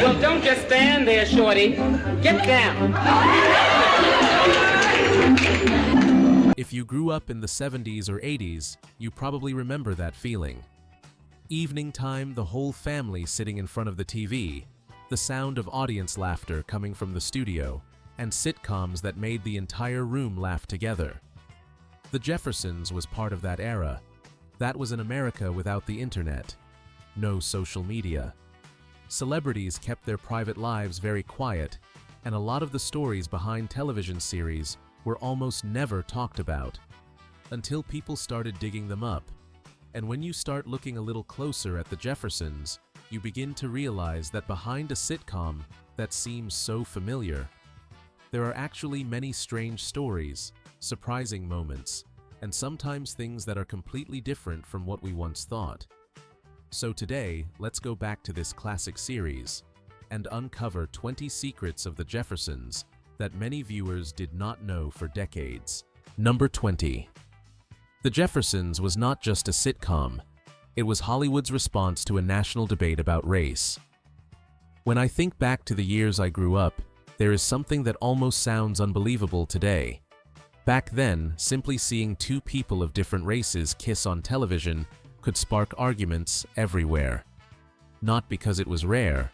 Well, don't just stand there, shorty. Get down. If you grew up in the 70s or 80s, you probably remember that feeling. Evening time, the whole family sitting in front of the TV, the sound of audience laughter coming from the studio, and sitcoms that made the entire room laugh together. The Jeffersons was part of that era. That was an America without the internet. No social media. Celebrities kept their private lives very quiet, and a lot of the stories behind television series were almost never talked about, until people started digging them up. And when you start looking a little closer at the Jeffersons, you begin to realize that behind a sitcom that seems so familiar, there are actually many strange stories, surprising moments, and sometimes things that are completely different from what we once thought. So today, let's go back to this classic series and uncover 20 secrets of the Jeffersons that many viewers did not know for decades. Number 20. The Jeffersons was not just a sitcom. It was Hollywood's response to a national debate about race. When I think back to the years I grew up, there is something that almost sounds unbelievable today. Back then, simply seeing two people of different races kiss on television could spark arguments everywhere. Not because it was rare,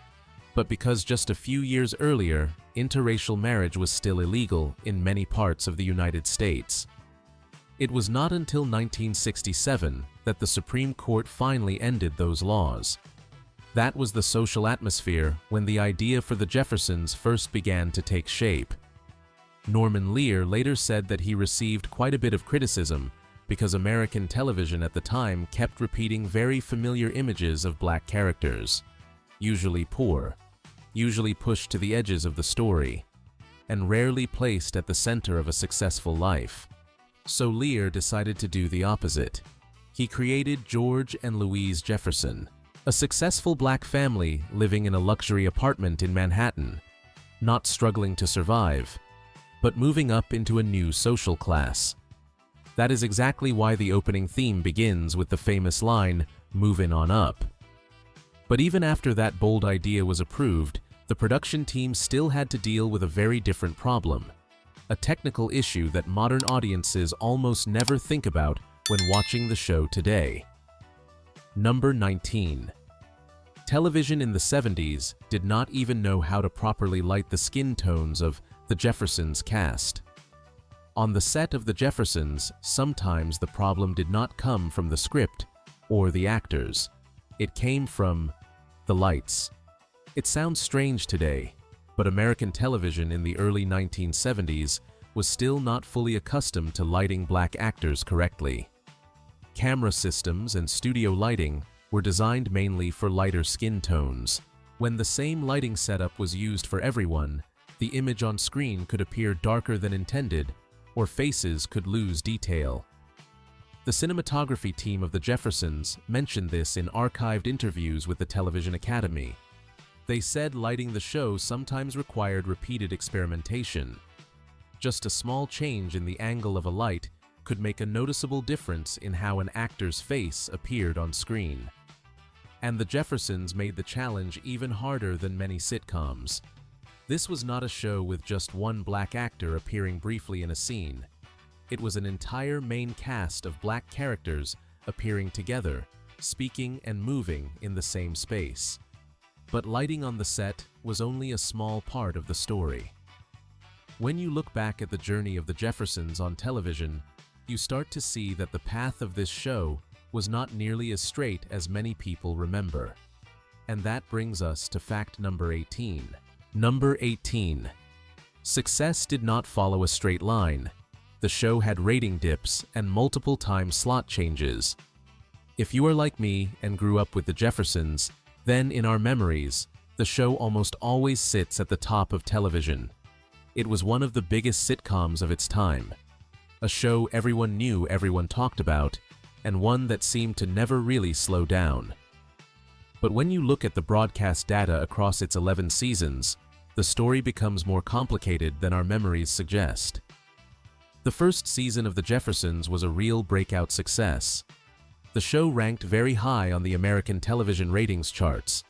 but because just a few years earlier, interracial marriage was still illegal in many parts of the United States. It was not until 1967 that the Supreme Court finally ended those laws. That was the social atmosphere when the idea for the Jeffersons first began to take shape. Norman Lear later said that he received quite a bit of criticism because American television at the time kept repeating very familiar images of black characters, usually poor, usually pushed to the edges of the story, and rarely placed at the center of a successful life. So Lear decided to do the opposite. He created George and Louise Jefferson, a successful black family living in a luxury apartment in Manhattan, not struggling to survive, but moving up into a new social class. That is exactly why the opening theme begins with the famous line, "Movin On Up." But even after that bold idea was approved, the production team still had to deal with a very different problem, a technical issue that modern audiences almost never think about when watching the show today. Number 19. Television in the 70s did not even know how to properly light the skin tones of the Jeffersons cast. On the set of the Jeffersons, sometimes the problem did not come from the script or the actors. It came from the lights. It sounds strange today, but American television in the early 1970s was still not fully accustomed to lighting black actors correctly. Camera systems and studio lighting were designed mainly for lighter skin tones. When the same lighting setup was used for everyone, the image on screen could appear darker than intended, or faces could lose detail. The cinematography team of the Jeffersons mentioned this in archived interviews with the Television Academy. They said lighting the show sometimes required repeated experimentation. Just a small change in the angle of a light could make a noticeable difference in how an actor's face appeared on screen. And the Jeffersons made the challenge even harder than many sitcoms. This was not a show with just one black actor appearing briefly in a scene. It was an entire main cast of black characters appearing together, speaking and moving in the same space. But lighting on the set was only a small part of the story. When you look back at the journey of the Jeffersons on television, you start to see that the path of this show was not nearly as straight as many people remember. And that brings us to fact number 18. Number 18. Success did not follow a straight line. The show had rating dips and multiple time slot changes. If you are like me and grew up with the Jeffersons, then in our memories, the show almost always sits at the top of television. It was one of the biggest sitcoms of its time, a show everyone knew everyone talked about, and one that seemed to never really slow down. But when you look at the broadcast data across its 11 seasons, the story becomes more complicated than our memories suggest. The first season of The Jeffersons was a real breakout success. The show ranked very high on the American television ratings charts.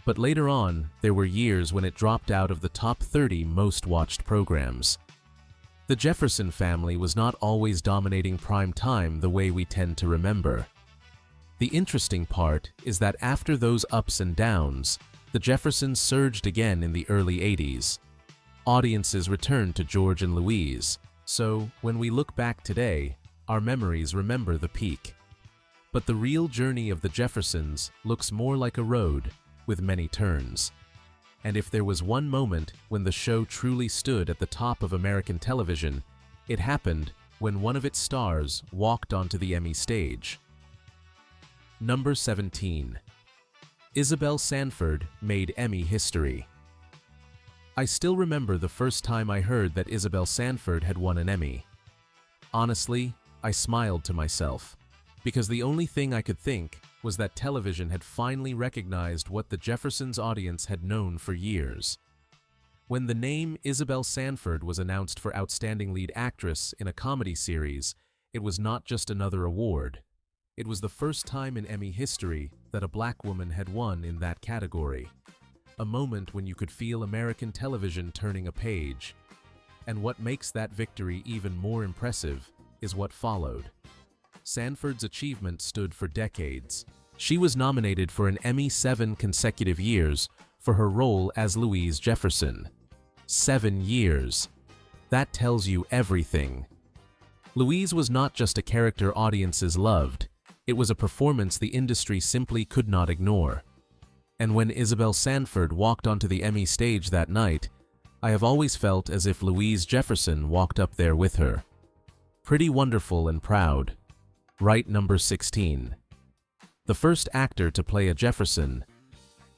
But later on, there were years when it dropped out of the top 30 most watched programs. The Jefferson family was not always dominating prime time the way we tend to remember. The interesting part is that after those ups and downs, the Jeffersons surged again in the early 80s. Audiences returned to George and Louise, so when we look back today, our memories remember the peak. But the real journey of the Jeffersons looks more like a road with many turns. And if there was one moment when the show truly stood at the top of American television, it happened when one of its stars walked onto the Emmy stage. Number 17. Isabel Sanford made Emmy history. I still remember the first time I heard that Isabel Sanford had won an Emmy. Honestly, I smiled to myself, because the only thing I could think was that television had finally recognized what the Jeffersons audience had known for years. When the name Isabel Sanford was announced for Outstanding Lead Actress in a Comedy Series, it was not just another award. It was the first time in Emmy history that a black woman had won in that category. A moment when you could feel American television turning a page. And what makes that victory even more impressive is what followed. Sanford's achievement stood for decades. She was nominated for an Emmy 7 consecutive years for her role as Louise Jefferson. 7 years. That tells you everything. Louise was not just a character audiences loved. It was a performance the industry simply could not ignore. And when Isabel Sanford walked onto the Emmy stage that night, I have always felt as if Louise Jefferson walked up there with her. Pretty wonderful and proud. Right, number 16. The first actor to play a Jefferson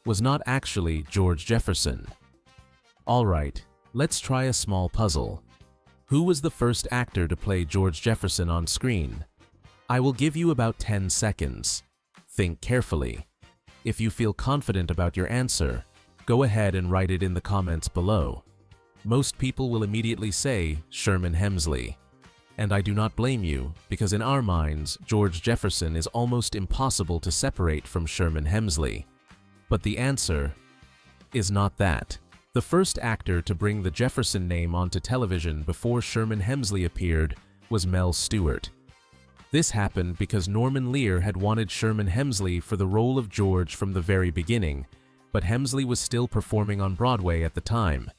was not actually George Jefferson. All right, let's try a small puzzle. Who was the first actor to play George Jefferson on screen? I will give you about 10 seconds. Think carefully. If you feel confident about your answer, go ahead and write it in the comments below. Most people will immediately say Sherman Hemsley. And I do not blame you, because in our minds, George Jefferson is almost impossible to separate from Sherman Hemsley. But the answer is not that. The first actor to bring the Jefferson name onto television before Sherman Hemsley appeared was Mel Stewart. This happened because Norman Lear had wanted Sherman Hemsley for the role of George from the very beginning, but Hemsley was still performing on Broadway at the time.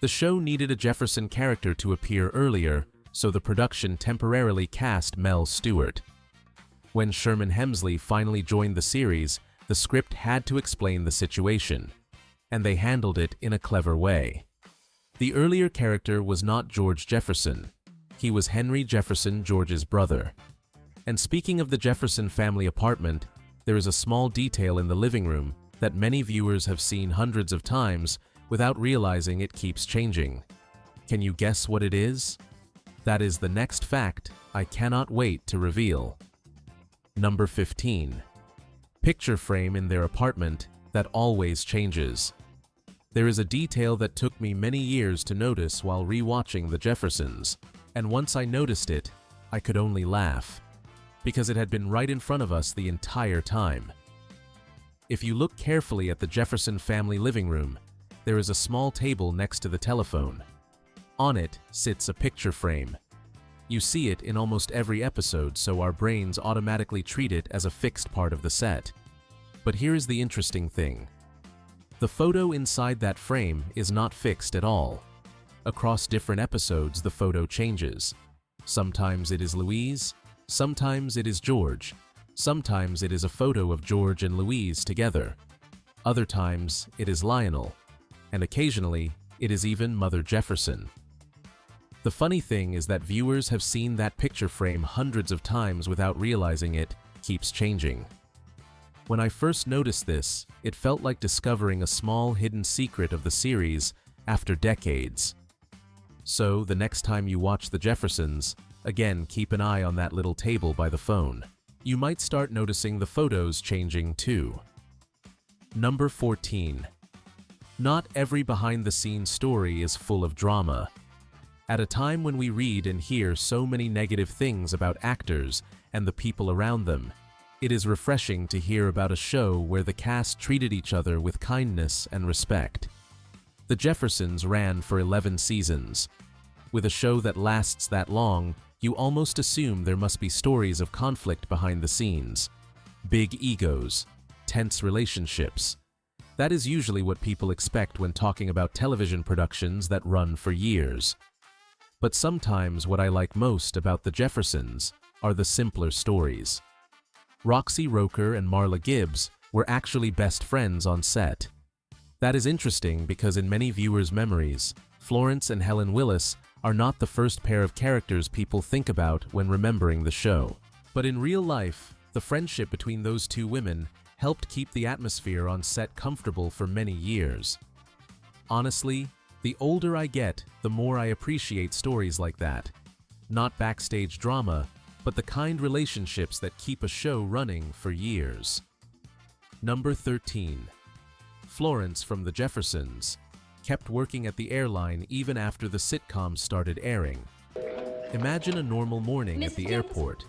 The show needed a Jefferson character to appear earlier, so the production temporarily cast Mel Stewart. When Sherman Hemsley finally joined the series, the script had to explain the situation, and they handled it in a clever way. The earlier character was not George Jefferson. He was Henry Jefferson, George's brother. And speaking of the Jefferson family apartment, there is a small detail in the living room that many viewers have seen hundreds of times without realizing it keeps changing. Can you guess what it is? That is the next fact I cannot wait to reveal. Number 15. Picture frame in their apartment that always changes. There is a detail that took me many years to notice while re-watching The Jeffersons, and once I noticed it, I could only laugh, because it had been right in front of us the entire time. If you look carefully at the Jefferson family living room, there is a small table next to the telephone. On it sits a picture frame. You see it in almost every episode, so our brains automatically treat it as a fixed part of the set. But here is the interesting thing. The photo inside that frame is not fixed at all. Across different episodes, the photo changes. Sometimes it is Louise, sometimes it is George, sometimes it is a photo of George and Louise together. Other times it is Lionel, and occasionally it is even Mother Jefferson. The funny thing is that viewers have seen that picture frame hundreds of times without realizing it keeps changing. When I first noticed this, it felt like discovering a small hidden secret of the series after decades. So, the next time you watch The Jeffersons, again keep an eye on that little table by the phone. You might start noticing the photos changing too. Number 14. Not every behind-the-scenes story is full of drama. At a time when we read and hear so many negative things about actors and the people around them, It is refreshing to hear about a show where the cast treated each other with kindness and respect. The Jeffersons ran for 11 seasons. With a show that lasts that long, you almost assume there must be stories of conflict behind the scenes. Big egos, tense relationships. That is usually what people expect when talking about television productions that run for years. But sometimes what I like most about the Jeffersons are the simpler stories. Roxy Roker and Marla Gibbs were actually best friends on set. That is interesting because in many viewers' memories, Florence and Helen Willis are not the first pair of characters people think about when remembering the show. But in real life, the friendship between those two women helped keep the atmosphere on set comfortable for many years. Honestly, the older I get, the more I appreciate stories like that. Not backstage drama, but the kind relationships that keep a show running for years. Number 13. Florence from the Jeffersons kept working at the airline even after the sitcom started airing. Imagine a normal morning at the airport,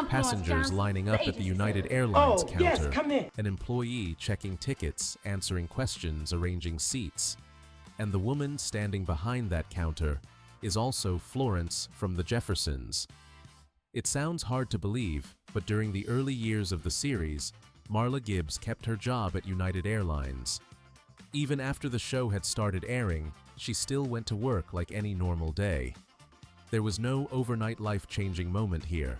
passengers lining up at the United Airlines counter, an employee checking tickets, answering questions, arranging seats, and the woman standing behind that counter is also Florence from the Jeffersons. It sounds hard to believe, but during the early years of the series, Marla Gibbs kept her job at United Airlines. Even after the show had started airing, she still went to work like any normal day. There was no overnight life-changing moment here.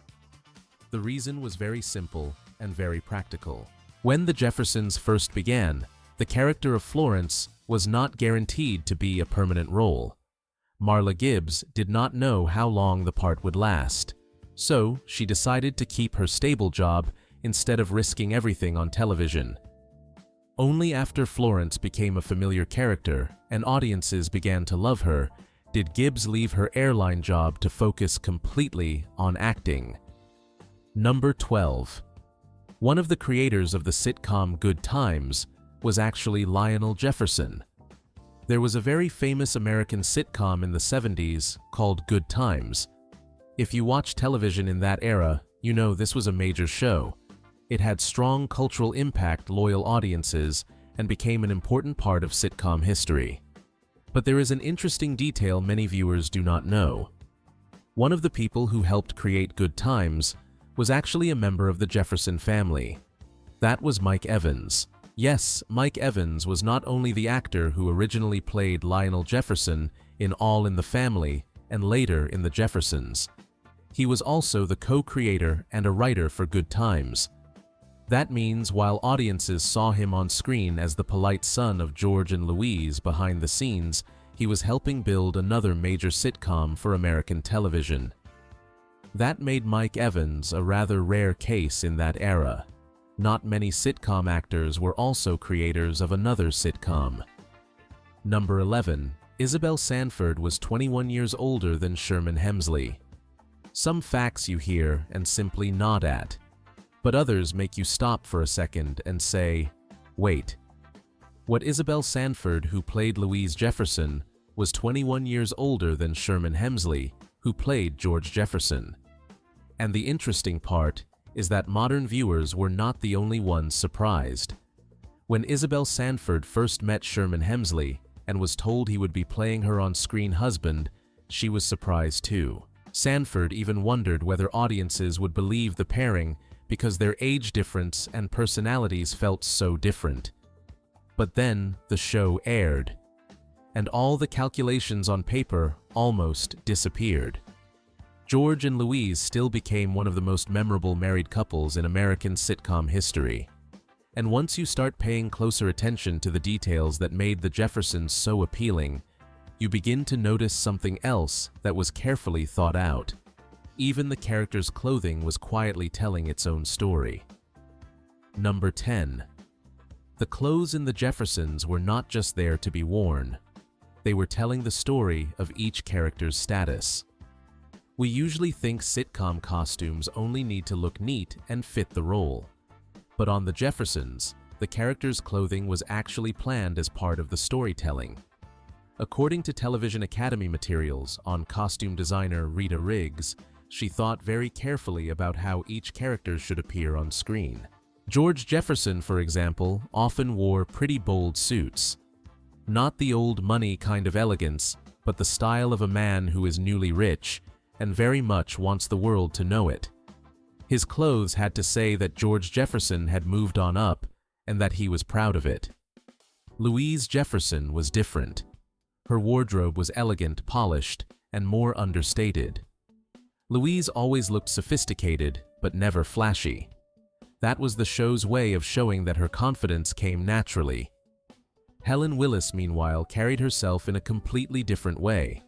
The reason was very simple and very practical. When the Jeffersons first began, the character of Florence was not guaranteed to be a permanent role. Marla Gibbs did not know how long the part would last. So, she decided to keep her stable job instead of risking everything on television. Only after Florence became a familiar character and audiences began to love her did Gibbs leave her airline job to focus completely on acting. Number 12. One of the creators of the sitcom Good Times was actually Lionel Jefferson. There was a very famous American sitcom in the 70s called Good Times. If you watch television in that era, you know this was a major show. It had strong cultural impact, loyal audiences, and became an important part of sitcom history. But there is an interesting detail many viewers do not know. One of the people who helped create Good Times was actually a member of the Jefferson family. That was Mike Evans. Yes, Mike Evans was not only the actor who originally played Lionel Jefferson in All in the Family and later in The Jeffersons. He was also the co-creator and a writer for Good Times. That means while audiences saw him on screen as the polite son of George and Louise behind the scenes, he was helping build another major sitcom for American television. That made Mike Evans a rather rare case in that era. Not many sitcom actors were also creators of another sitcom. Number 11. Isabel Sanford was 21 years older than Sherman Hemsley. Some facts you hear and simply nod at, but others make you stop for a second and say, wait. What Isabel Sanford, who played Louise Jefferson, was 21 years older than Sherman Hemsley, who played George Jefferson. And the interesting part is that modern viewers were not the only ones surprised. When Isabel Sanford first met Sherman Hemsley and was told he would be playing her on-screen husband, she was surprised too. Sanford even wondered whether audiences would believe the pairing because their age difference and personalities felt so different. But then the show aired, and all the calculations on paper almost disappeared. George and Louise still became one of the most memorable married couples in American sitcom history. And once you start paying closer attention to the details that made the Jeffersons so appealing, you begin to notice something else that was carefully thought out. Even the character's clothing was quietly telling its own story. Number 10. The clothes in the Jeffersons were not just there to be worn. They were telling the story of each character's status. We usually think sitcom costumes only need to look neat and fit the role. But on The Jeffersons, the characters' clothing was actually planned as part of the storytelling. According to Television Academy materials on costume designer Rita Riggs, she thought very carefully about how each character should appear on screen. George Jefferson, for example, often wore pretty bold suits. Not the old money kind of elegance, but the style of a man who is newly rich and very much wants the world to know it. His clothes had to say that George Jefferson had moved on up and that he was proud of it. Louise Jefferson was different. Her wardrobe was elegant, polished, and more understated. Louise always looked sophisticated, but never flashy. That was the show's way of showing that her confidence came naturally. Helen Willis, meanwhile, carried herself in a completely different way.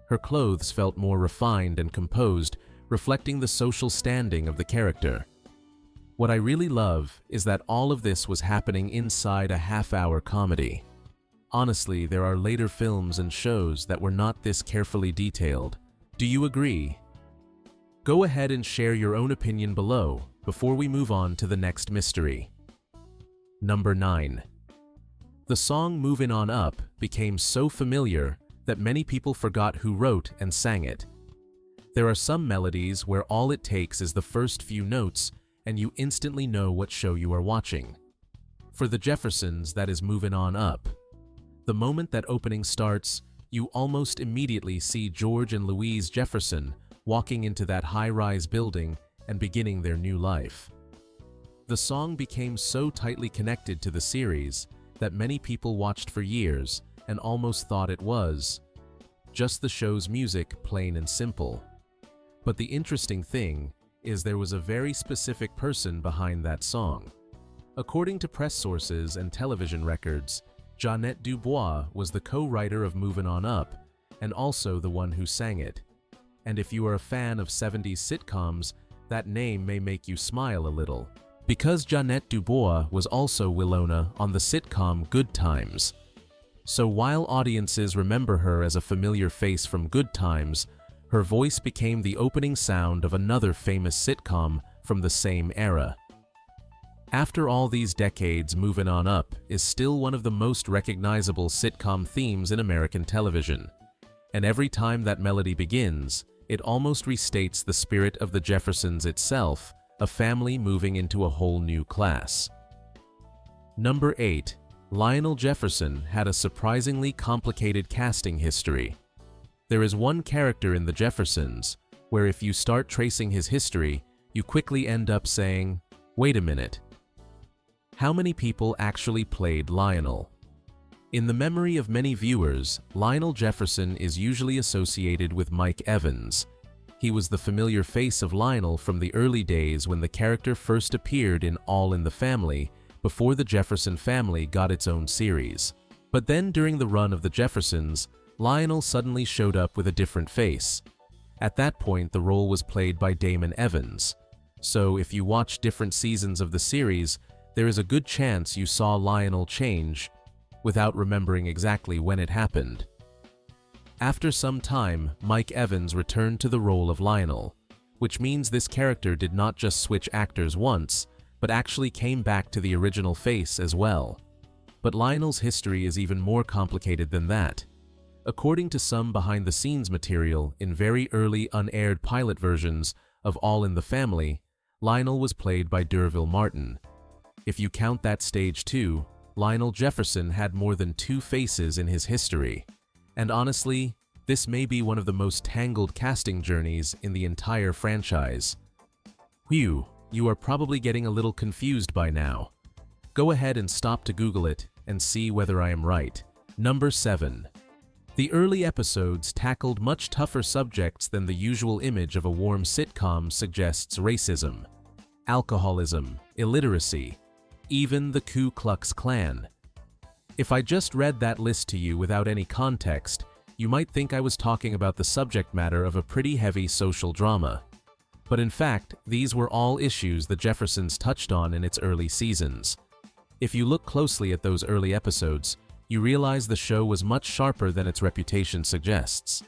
Her clothes felt more refined and composed, reflecting the social standing of the character. What I really love is that all of this was happening inside a half-hour comedy. Honestly, there are later films and shows that were not this carefully detailed. Do you agree? Go ahead and share your own opinion below before we move on to the next mystery. Number 9. The song Movin On Up became so familiar that many people forgot who wrote and sang it. There are some melodies where all it takes is the first few notes and you instantly know what show you are watching. For the Jeffersons, that is Movin On Up. The moment that opening starts, you almost immediately see George and Louise Jefferson walking into that high-rise building and beginning their new life. The song became so tightly connected to the series that many people watched for years and almost thought it was just the show's music, plain and simple. But the interesting thing is there was a very specific person behind that song. According to press sources and television records, Jeanette Dubois was the co-writer of Movin On Up and also the one who sang it. And if you are a fan of 70s sitcoms, that name may make you smile a little, because Jeanette Dubois was also Willona on the sitcom Good Times. So while audiences remember her as a familiar face from Good Times, her voice became the opening sound of another famous sitcom from the same era. After all these decades, Movin On Up is still one of the most recognizable sitcom themes in American television. And every time that melody begins, it almost restates the spirit of the Jeffersons itself, a family moving into a whole new class. Number 8. Lionel Jefferson had a surprisingly complicated casting history. There is one character in the Jeffersons where if you start tracing his history, you quickly end up saying, wait a minute. How many people actually played Lionel? In the memory of many viewers, Lionel Jefferson is usually associated with Mike Evans. He was the familiar face of Lionel from the early days when the character first appeared in All in the Family, before the Jefferson family got its own series. But then during the run of the Jeffersons, Lionel suddenly showed up with a different face. At that point, the role was played by Damon Evans. So if you watch different seasons of the series, there is a good chance you saw Lionel change without remembering exactly when it happened. After some time, Mike Evans returned to the role of Lionel, which means this character did not just switch actors once, but actually came back to the original face as well. But Lionel's history is even more complicated than that. According to some behind-the-scenes material in very early unaired pilot versions of All in the Family, Lionel was played by D'Urville Martin. If you count that stage too, Lionel Jefferson had more than 2 faces in his history. And honestly, this may be one of the most tangled casting journeys in the entire franchise. Whew, you are probably getting a little confused by now. Go ahead and stop to Google it and see whether I am right. Number 7. The early episodes tackled much tougher subjects than the usual image of a warm sitcom suggests: racism, alcoholism, illiteracy, even the Ku Klux Klan. If I just read that list to you without any context, you might think I was talking about the subject matter of a pretty heavy social drama. But in fact, these were all issues the Jeffersons touched on in its early seasons. If you look closely at those early episodes, you realize the show was much sharper than its reputation suggests.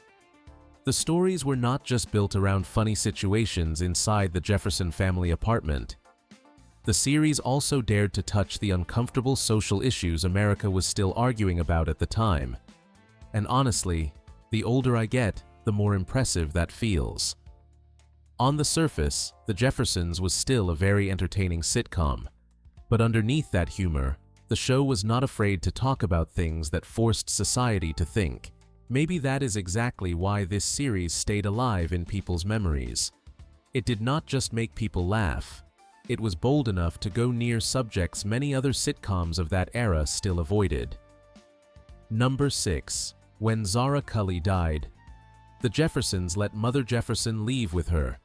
The stories were not just built around funny situations inside the Jefferson family apartment. The series also dared to touch the uncomfortable social issues America was still arguing about at the time. And honestly, the older I get, the more impressive that feels. On the surface, The Jeffersons was still a very entertaining sitcom. But underneath that humor, the show was not afraid to talk about things that forced society to think. Maybe that is exactly why this series stayed alive in people's memories. It did not just make people laugh. It was bold enough to go near subjects many other sitcoms of that era still avoided. Number 6. When Zara Cully died. The Jeffersons let Mother Jefferson leave with her.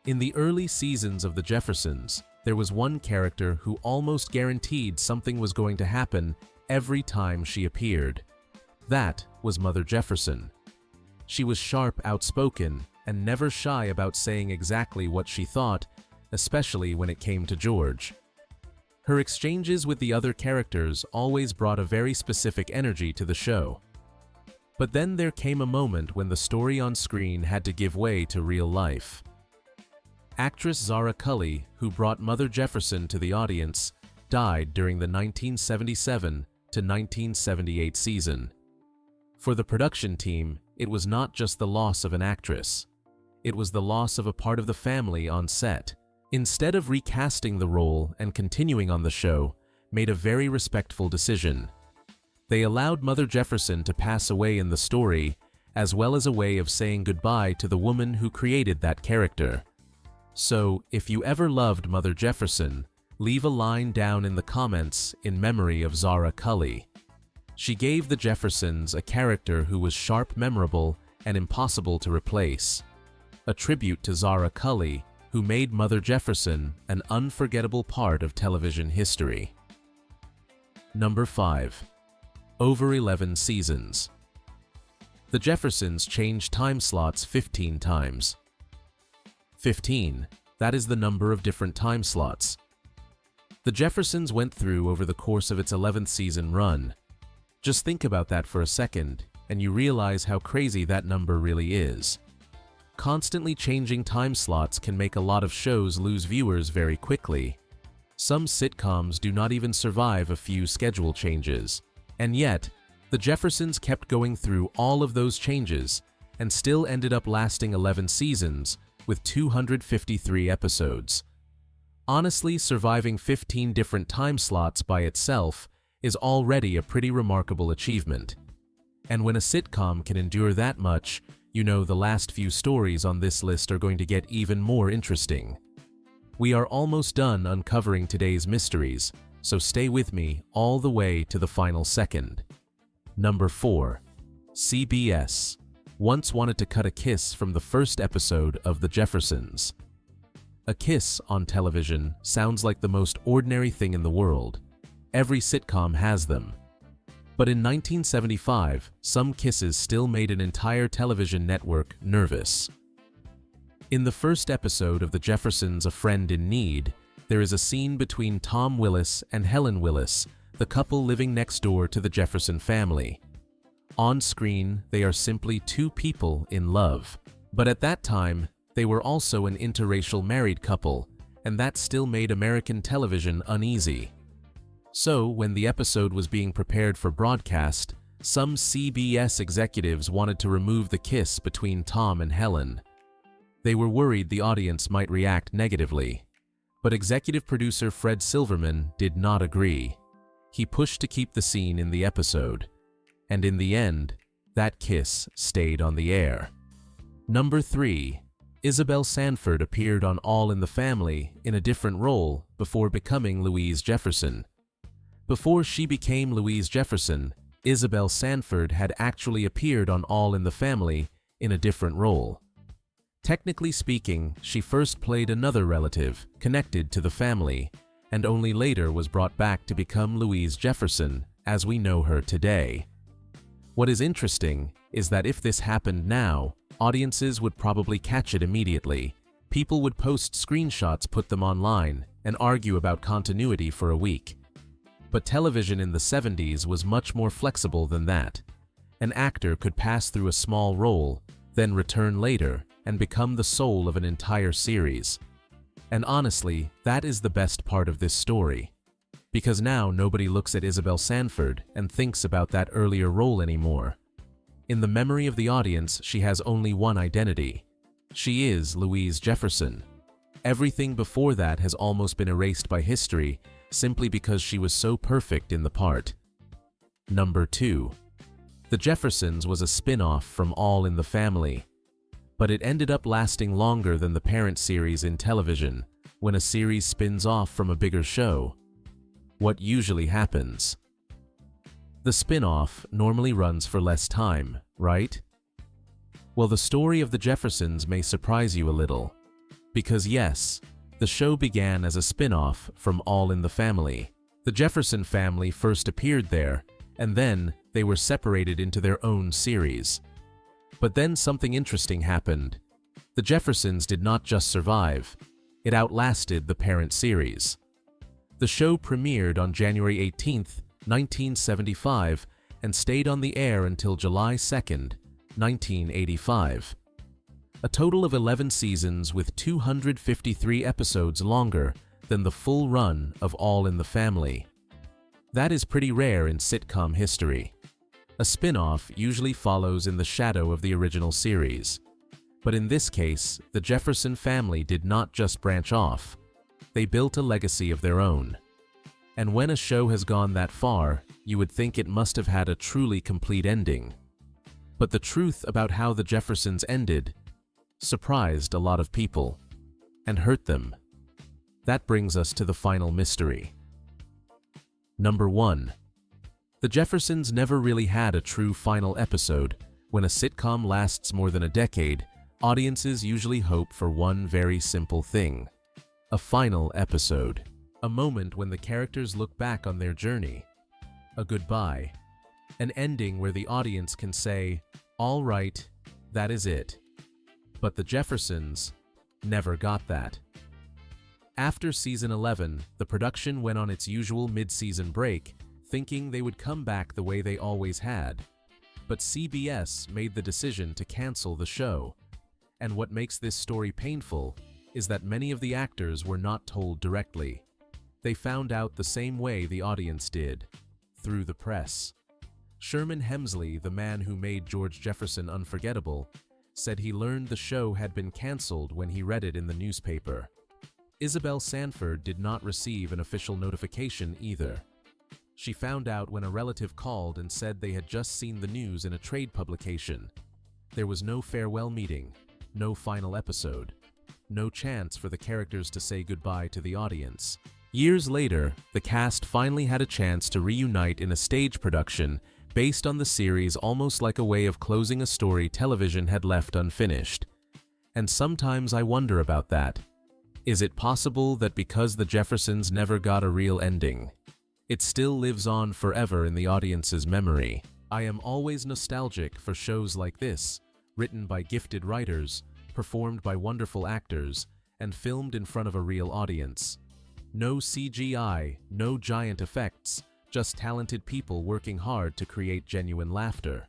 In the early seasons of The Jeffersons, there was one character who almost guaranteed something was going to happen every time she appeared. That was Mother Jefferson. She was sharp, outspoken, and never shy about saying exactly what she thought, especially when it came to George. Her exchanges with the other characters always brought a very specific energy to the show. But then there came a moment when the story on screen had to give way to real life. Actress Zara Cully, who brought Mother Jefferson to the audience, died during the 1977 to 1978 season. For the production team, it was not just the loss of an actress. It was the loss of a part of the family on set. Instead of recasting the role and continuing on the show, made a very respectful decision. They allowed Mother Jefferson to pass away in the story, as well as a way of saying goodbye to the woman who created that character. So, if you ever loved Mother Jefferson, leave a line down in the comments in memory of Zara Cully. She gave the Jeffersons a character who was sharp, memorable, and impossible to replace. A tribute to Zara Cully, who made Mother Jefferson an unforgettable part of television history. Number 5. Over 11 seasons. The Jeffersons changed time slots 15 times. 15, that is the number of different time slots. The Jeffersons went through over the course of its 11th season run. Just think about that for a second, and you realize how crazy that number really is. Constantly changing time slots can make a lot of shows lose viewers very quickly. Some sitcoms do not even survive a few schedule changes. And yet, the Jeffersons kept going through all of those changes and still ended up lasting 11 seasons with 253 episodes. Honestly, surviving 15 different time slots by itself is already a pretty remarkable achievement. And when a sitcom can endure that much, you know the last few stories on this list are going to get even more interesting. We are almost done uncovering today's mysteries, so stay with me all the way to the final second. Number 4. CBS once wanted to cut a kiss from the first episode of The Jeffersons. A kiss on television sounds like the most ordinary thing in the world. Every sitcom has them. But in 1975, some kisses still made an entire television network nervous. In the first episode of The Jeffersons: A Friend in Need, there is a scene between Tom Willis and Helen Willis, the couple living next door to the Jefferson family. On screen, they are simply two people in love. But at that time, they were also an interracial married couple, and that still made American television uneasy. So, when the episode was being prepared for broadcast, some CBS executives wanted to remove the kiss between Tom and Helen. They were worried the audience might react negatively. But executive producer Fred Silverman did not agree. He pushed to keep the scene in the episode. And in the end, that kiss stayed on the air. Number 3. Isabel Sanford appeared on All in the Family in a different role before becoming Louise Jefferson. Before she became Louise Jefferson, Isabel Sanford had actually appeared on All in the Family in a different role. Technically speaking, she first played another relative connected to the family, and only later was brought back to become Louise Jefferson as we know her today. What is interesting is that if this happened now, audiences would probably catch it immediately. People would post screenshots, put them online, and argue about continuity for a week. But television in the 70s was much more flexible than that. An actor could pass through a small role, then return later, and become the soul of an entire series. And honestly, that is the best part of this story. Because now nobody looks at Isabel Sanford and thinks about that earlier role anymore. In the memory of the audience, she has only one identity. She is Louise Jefferson. Everything before that has almost been erased by history simply because she was so perfect in the part. Number 2. The Jeffersons was a spin-off from All in the Family, but it ended up lasting longer than the parent series in television. When a series spins off from a bigger show, what usually happens? The spin-off normally runs for less time, right? Well, the story of the Jeffersons may surprise you a little, because yes, the show began as a spin-off from All in the Family. The Jefferson family first appeared there, and then they were separated into their own series. But then something interesting happened. The Jeffersons did not just survive, it outlasted the parent series. The show premiered on January 18th, 1975, and stayed on the air until July 2nd, 1985. A total of 11 seasons with 253 episodes longer than the full run of All in the Family. That is pretty rare in sitcom history. A spin-off usually follows in the shadow of the original series. But in this case, the Jefferson family did not just branch off. They built a legacy of their own. And when a show has gone that far, you would think it must have had a truly complete ending. But the truth about how the Jeffersons ended surprised a lot of people and hurt them. That brings us to the final mystery. Number 1. The Jeffersons never really had a true final episode. When a sitcom lasts more than a decade, audiences usually hope for one very simple thing: a final episode. A moment when the characters look back on their journey. A goodbye. An ending where the audience can say, "All right, that is it." But the Jeffersons never got that. After season 11, the production went on its usual mid-season break, thinking they would come back the way they always had. But CBS made the decision to cancel the show. And what makes this story painful is that many of the actors were not told directly. They found out the same way the audience did, through the press. Sherman Hemsley, the man who made George Jefferson unforgettable, said he learned the show had been canceled when he read it in the newspaper. Isabel Sanford did not receive an official notification either. She found out when a relative called and said they had just seen the news in a trade publication. There was no farewell meeting, no final episode, no chance for the characters to say goodbye to the audience. Years later, the cast finally had a chance to reunite in a stage production based on the series, almost like a way of closing a story television had left unfinished. And sometimes I wonder about that. Is it possible that because the Jeffersons never got a real ending, it still lives on forever in the audience's memory? I am always nostalgic for shows like this, written by gifted writers, performed by wonderful actors, and filmed in front of a real audience. No CGI, no giant effects, just talented people working hard to create genuine laughter.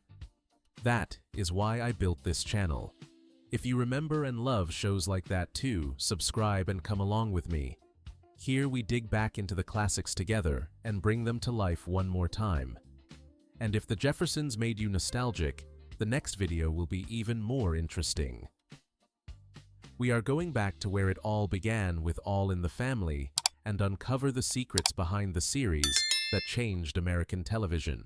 That is why I built this channel. If you remember and love shows like that too, subscribe and come along with me. Here we dig back into the classics together and bring them to life one more time. And if the Jeffersons made you nostalgic, the next video will be even more interesting. We are going back to where it all began with All in the Family and uncover the secrets behind the series that changed American television.